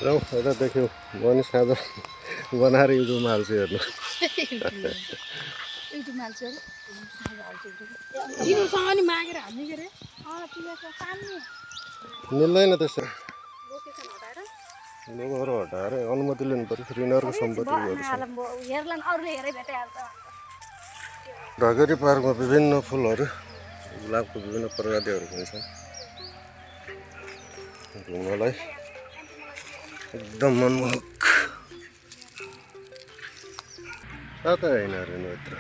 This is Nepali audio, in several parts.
जाउँ यता देख्यौँ म नि साँझ बनाएर युट्युबमा हाल्छु हेर्नु युट्युबमा हाल्छु अरे यिनीहरूसँग नि मागेर हाल्ने के अरे मिल्दैन त्यसो लोकेसन हटाएर लोगोहरू हटाएर अनुमति लिनु पऱ्यो फेरि यिनीहरूको सम्पत्ति उयोहरू छ हेर्ला अरूले हेरे भेटाइहाल्छ ढगेरी पार्कमा विभिन्न फुलहरू गुलाबको विभिन्न प्रजातिहरू पनि छन् घुम्नलाई एकदम मनमोहक कता होइन अरे यत्रो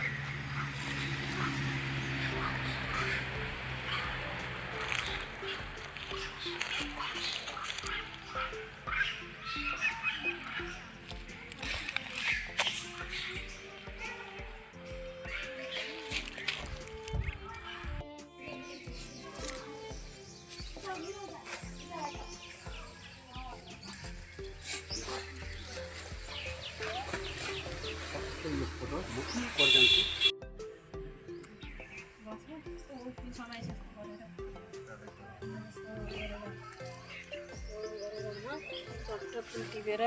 टिपेर